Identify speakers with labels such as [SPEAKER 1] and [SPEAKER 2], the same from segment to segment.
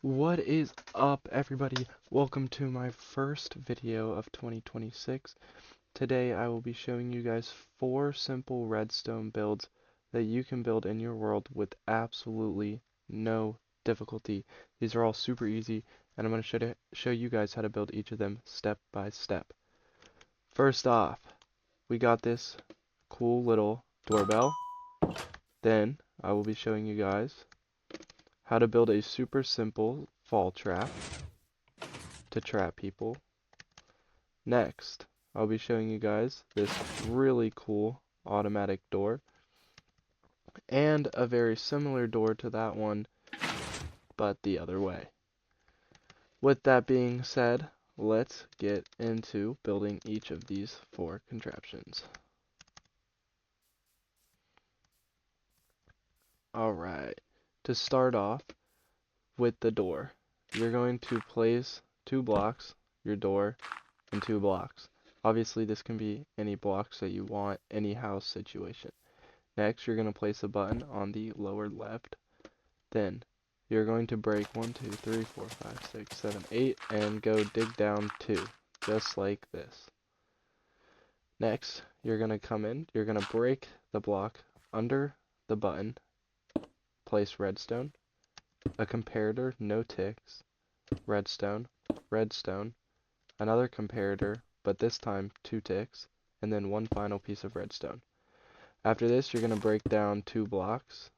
[SPEAKER 1] What is up, everybody? Welcome to my first video of 2026. Today I will be showing you guys 4 simple redstone builds that you can build in your world with absolutely no difficulty. These are all super easy, and I'm going to show you guys how to build each of them step by step. First off, we got this cool little doorbell. Then I will be showing you guys how to build a super simple fall trap to trap people. Next, I'll be showing you guys this really cool automatic door and a very similar door to that one, but the other way. With that being said, let's get into building each of these 4 contraptions. Alright, to start off with the door, you're going to place 2 blocks, your door, and 2 blocks. Obviously, this can be any blocks that you want, any house situation. Next, you're going to place a button on the lower left. Then, you're going to break 1, 2, 3, 4, 5, 6, 7, 8, and go dig down 2, just like this. Next, you're going to come in, you're going to break the block under the button, place redstone, a comparator, no ticks, redstone, redstone, another comparator, but this time 2 ticks, and then 1 final piece of redstone. After this, you're going to break down 2 blocks,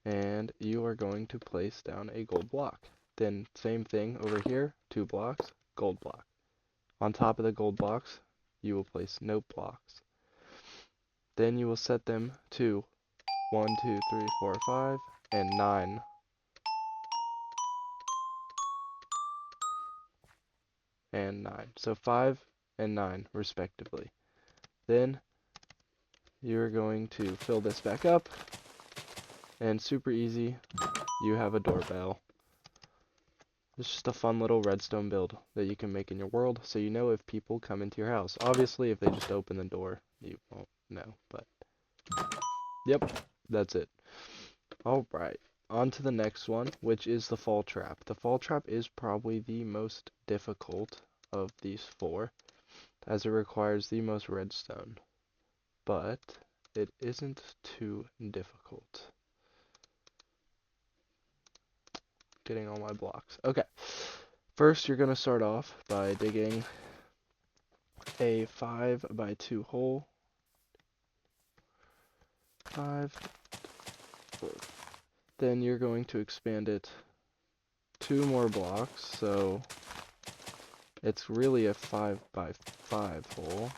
[SPEAKER 1] and you are going to place down a gold block. Then same thing over here, 2 blocks, gold block. On top of the gold blocks, you will place note blocks. Then you will set them to 1, 2, 3, 4, 5, and 9. And 9. So 5 and 9 respectively. Then you're going to fill this back up, and super easy, you have a doorbell. It's just a fun little redstone build that you can make in your world, so you know if people come into your house. Obviously, if they just open the door, you won't know, but yep, that's it. Alright, on to the next one, which is the fall trap. The fall trap is probably the most difficult of these 4, as it requires the most redstone, but it isn't too difficult. Getting all my blocks. Okay. First, you're going to start off by digging a 5 by 2 hole. 5, 4. Then you're going to expand it 2 more blocks, so it's really a 5 by 5 hole.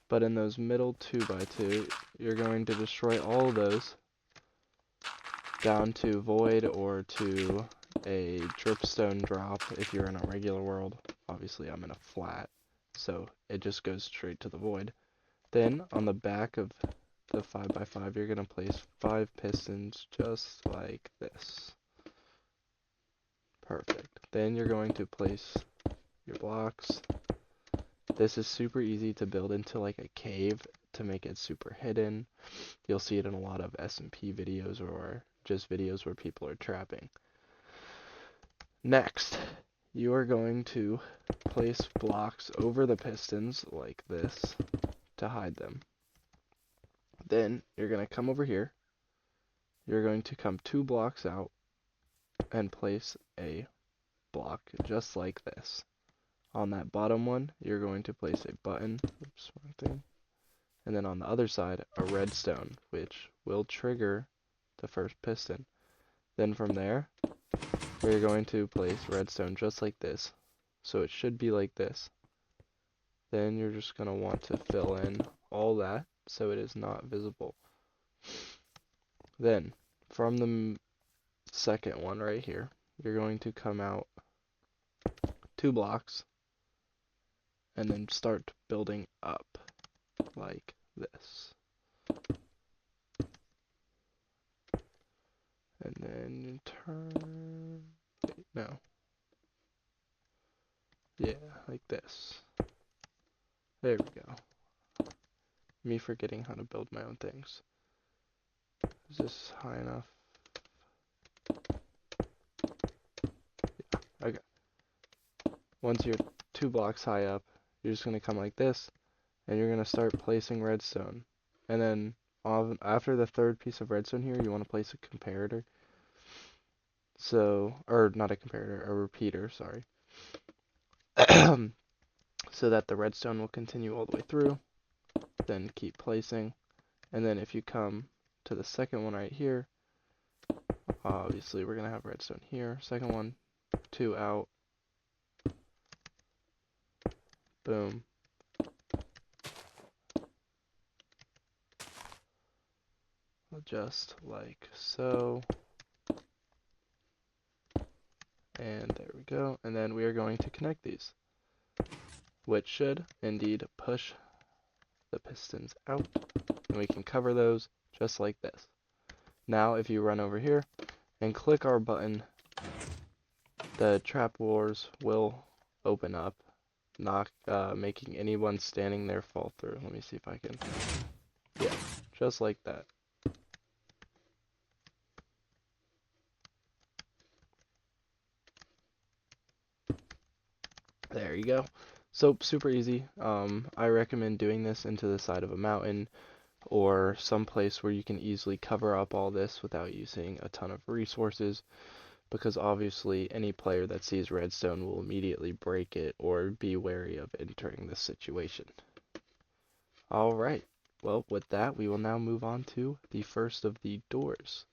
[SPEAKER 1] But in those middle 2 by 2, you're going to destroy all of those down to void or to a dripstone drop if you're in a regular world. Obviously I'm in a flat, so it just goes straight to the void. Then on the back of the 5 by 5 you're going to place 5 pistons just like this. Perfect. Then you're going to place your blocks. This is super easy to build into like a cave to make it super hidden. You'll see it in a lot of SMP videos or just videos where people are trapping. Next, you are going to place blocks over the pistons like this to hide them. Then you're going to come over here. You're going to come 2 blocks out and place a block just like this. On that bottom one, you're going to place a button. Oops, wrong thing. And then on the other side, a redstone, which will trigger the first piston. Then from there, we're going to place redstone just like this. So it should be like this. Then you're just going to want to fill in all that so it is not visible. Then, from the second one right here, you're going to come out 2 blocks and then start building up like this. And then you turn, wait, no. Yeah, like this. There we go. Me forgetting how to build my own things. Is this high enough? once you're 2 blocks high up, you're just going to come like this, and you're going to start placing redstone. And then after the 3rd piece of redstone here, you want to place a comparator. So, or not a comparator, a repeater, sorry. So that the redstone will continue all the way through. Then keep placing. And then if you come to the second one right here, obviously we're going to have redstone here. Second one, 2 out. Boom. Just like so. And there we go. And then we are going to connect these, which should indeed push the pistons out. And we can cover those just like this. Now if you run over here and click our button, the trap doors will open up, not making anyone standing there fall through. Let me see if I can. Yeah, just like that. There you go. So super easy. I recommend doing this into the side of a mountain or some place where you can easily cover up all this without using a ton of resources, because obviously any player that sees redstone will immediately break it or be wary of entering this situation. Alright, well with that we will now move on to the first of the doors.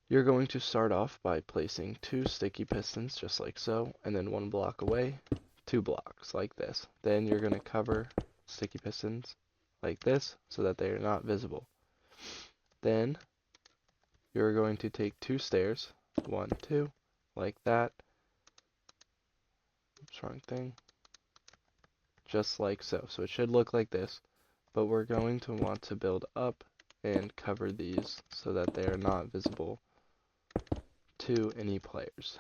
[SPEAKER 1] You're going to start off by placing 2 sticky pistons just like so, and then 1 block away, 2 blocks like this. Then you're going to cover sticky pistons like this so that they are not visible. Then you're going to take 2 stairs, 1, 2, like that. Oops, wrong thing. Just like so. So it should look like this, but we're going to want to build up and cover these so that they are not visible to any players.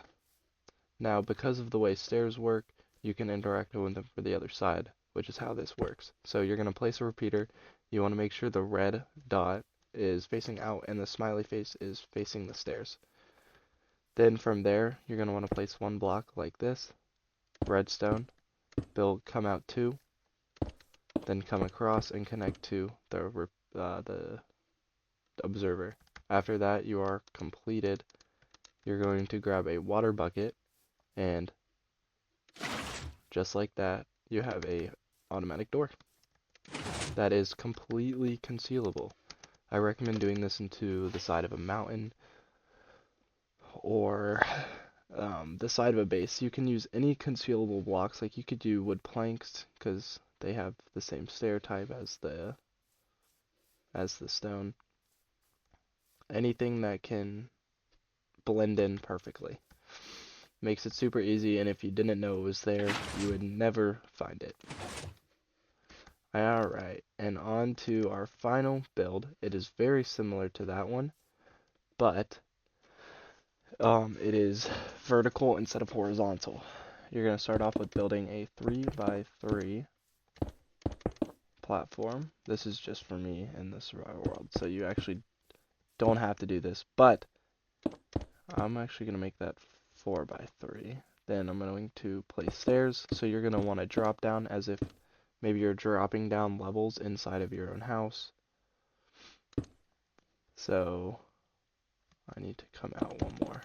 [SPEAKER 1] Now, because of the way stairs work, you can interact with them for the other side, which is how this works. So you're going to place a repeater. You want to make sure the red dot is facing out and the smiley face is facing the stairs. Then from there, you're going to want to place 1 block like this, redstone, come out 2, then come across and connect to the observer. After that, you are completed. You're going to grab a water bucket, and just like that, you have a automatic door that is completely concealable. I recommend doing this into the side of a mountain or the side of a base. You can use any concealable blocks, like you could do wood planks because they have the same stair type as the stone. Anything that can blend in perfectly. Makes it super easy, and if you didn't know it was there, you would never find it. Alright, and on to our final build. It is very similar to that one, but it is vertical instead of horizontal. You're going to start off with building a 3x3 platform. This is just for me in the survival world, so you actually don't have to do this, but I'm actually going to make that 4x3. Then I'm going to place stairs, so you're going to want to drop down as if maybe you're dropping down levels inside of your own house. So I need to come out 1 more.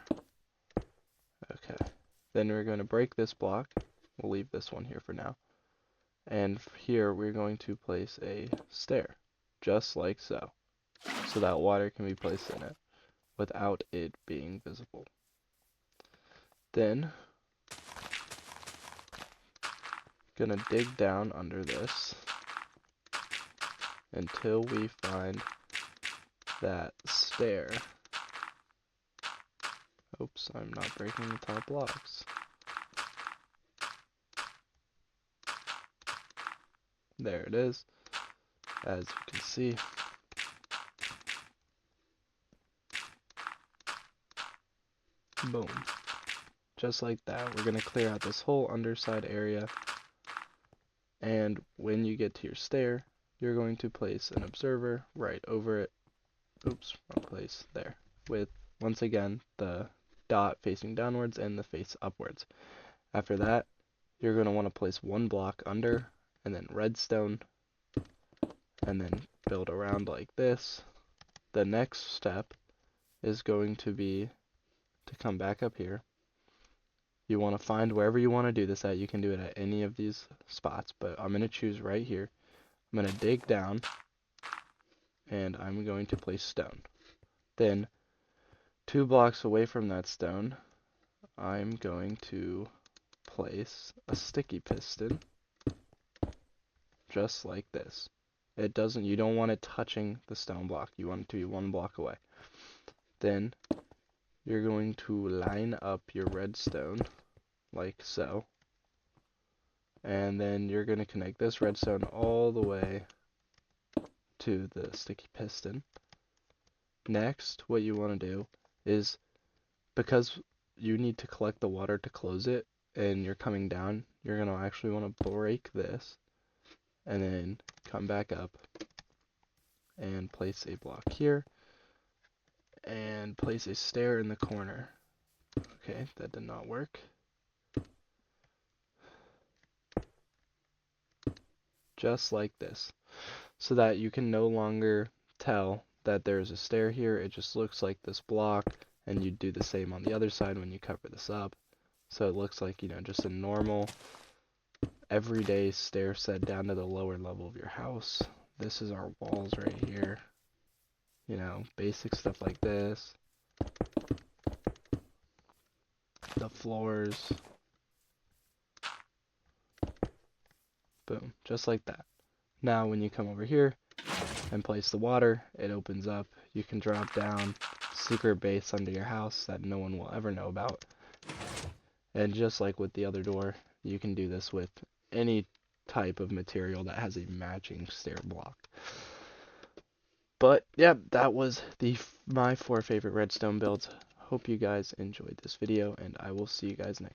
[SPEAKER 1] Okay. Then we're going to break this block. We'll leave this one here for now. And here we're going to place a stair, just like so, so that water can be placed in it without it being visible. Then, gonna dig down under this until we find that stair. Oops, I'm not breaking the top blocks. There it is, as you can see. Boom. Just like that, we're going to clear out this whole underside area. And when you get to your stair, you're going to place an observer right over it. Oops, wrong place. There. With, once again, the dot facing downwards and the face upwards. After that, you're going to want to place 1 block under, and then redstone, and then build around like this. The next step is going to be to come back up here. You want to find wherever you want to do this at. You can do it at any of these spots, but I'm going to choose right here. I'm going to dig down, and I'm going to place stone. Then, 2 blocks away from that stone, I'm going to place a sticky piston, just like this. You don't want it touching the stone block. You want it to be 1 block away. Then, you're going to line up your redstone, like so. And then you're going to connect this redstone all the way to the sticky piston. Next, what you want to do is, because you need to collect the water to close it, and you're coming down, you're going to actually want to break this, and then come back up, and place a block here, and place a stair in the corner. Okay, that did not work. Just like this, so that you can no longer tell that there's a stair here. It just looks like this block, and you do the same on the other side when you cover this up. So it looks like, just a normal everyday stair set down to the lower level of your house. This is our walls right here. Basic stuff like this. The floors. Boom, just like that. Now when you come over here and place the water, it opens up. You can drop down secret base under your house that no one will ever know about. And just like with the other door, you can do this with any type of material that has a matching stair block. But yeah, that was my 4 favorite redstone builds. Hope you guys enjoyed this video, and I will see you guys next time.